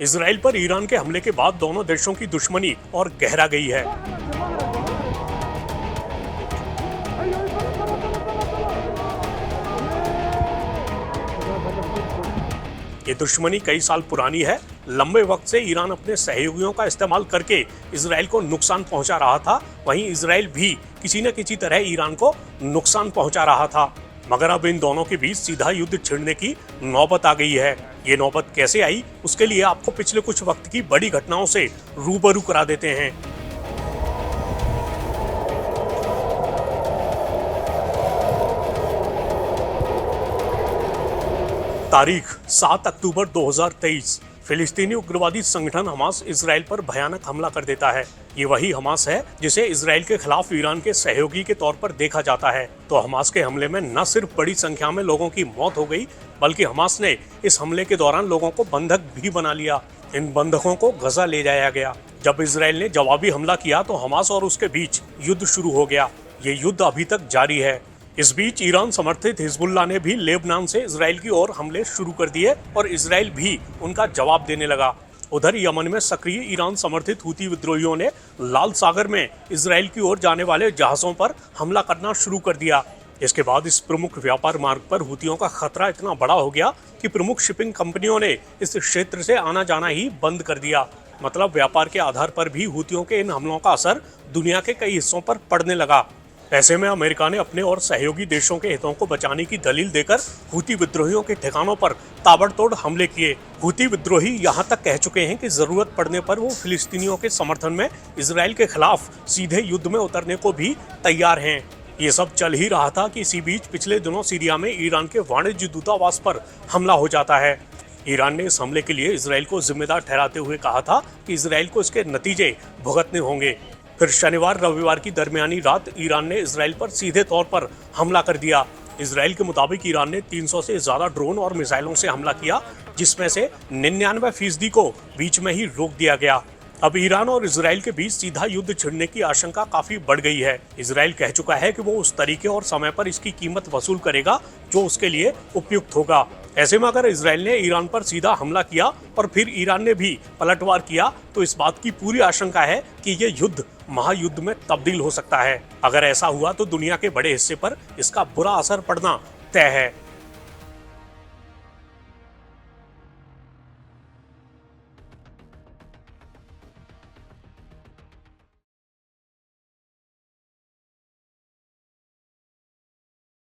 Israel पर Iran के हमले के बाद दोनों देशों की दुश्मनी और गहरा गई है। ये दुश्मनी कई साल पुरानी है। लंबे वक्त से ईरान अपने सहयोगियों का इस्तेमाल करके इजराइल को नुकसान पहुंचा रहा था, वहीं इजराइल भी किसी न किसी तरह ईरान को नुकसान पहुंचा रहा था। मगर अब इन दोनों के बीच सीधा युद्ध छिड़ने की नौबत आ गई है। ये नौबत कैसे आई, उसके लिए आपको पिछले कुछ वक्त की बड़ी घटनाओं से रूबरू करा देते हैं। तारीख 7 अक्टूबर 2023। फिलिस्तीनी उग्रवादी संगठन हमास इजराइल पर भयानक हमला कर देता है। ये वही हमास है जिसे इजराइल के खिलाफ ईरान के सहयोगी के तौर पर देखा जाता है। तो हमास के हमले में न सिर्फ बड़ी संख्या में लोगों की मौत हो गई, बल्कि हमास ने इस हमले के दौरान लोगों को बंधक भी बना लिया। इन बंधकों को गजा ले जाया गया। जब इजराइल ने जवाबी हमला किया तो हमास और उसके बीच युद्ध शुरू हो गया। ये युद्ध अभी तक जारी है। इस बीच ईरान समर्थित हिजबुल्लाह ने भी लेबनान से इजराइल की ओर हमले शुरू कर दिए और इजराइल भी उनका जवाब देने लगा। उधर यमन में सक्रिय ईरान समर्थित हूती विद्रोहियों ने लाल सागर में इजराइल की ओर जाने वाले जहाजों पर हमला करना शुरू कर दिया। इसके बाद इस प्रमुख व्यापार मार्ग पर हूतियों का खतरा इतना बड़ा हो गया कि प्रमुख शिपिंग कंपनियों ने इस क्षेत्र से आना जाना ही बंद कर दिया। मतलब व्यापार के आधार पर भी हूतियों के इन हमलों का असर दुनिया के कई हिस्सों पर पड़ने लगा। ऐसे में अमेरिका ने अपने और सहयोगी देशों के हितों को बचाने की दलील देकर हूती विद्रोहियों के ठिकानों पर ताबड़तोड़ हमले किए। हूती विद्रोही यहाँ तक कह चुके हैं कि जरूरत पड़ने पर वो फिलिस्तीनियों के समर्थन में इजराइल के खिलाफ सीधे युद्ध में उतरने को भी तैयार हैं। ये सब चल ही रहा था कि इसी बीच पिछले दिनों सीरिया में ईरान के वाणिज्य दूतावास पर हमला हो जाता है। ईरान ने इस हमले के लिए इजराइल को जिम्मेदार ठहराते हुए कहा था कि इजराइल को इसके नतीजे भुगतने होंगे। फिर शनिवार रविवार की दरमियानी रात ईरान ने इजराइल पर सीधे तौर पर हमला कर दिया। इजराइल के मुताबिक ईरान ने 300 से ज्यादा ड्रोन और मिसाइलों से हमला किया, जिसमें से 99% को बीच में ही रोक दिया गया। अब ईरान और इजराइल के बीच सीधा युद्ध छिड़ने की आशंका काफी बढ़ गई है। इजराइल कह चुका है कि वो उस तरीके और समय पर इसकी कीमत वसूल करेगा जो उसके लिए उपयुक्त होगा। ऐसे में अगर इजराइल ने ईरान पर सीधा हमला किया और फिर ईरान ने भी पलटवार किया तो इस बात की पूरी आशंका है कि ये युद्ध महायुद्ध में तब्दील हो सकता है। अगर ऐसा हुआ तो दुनिया के बड़े हिस्से पर इसका बुरा असर पड़ना तय है।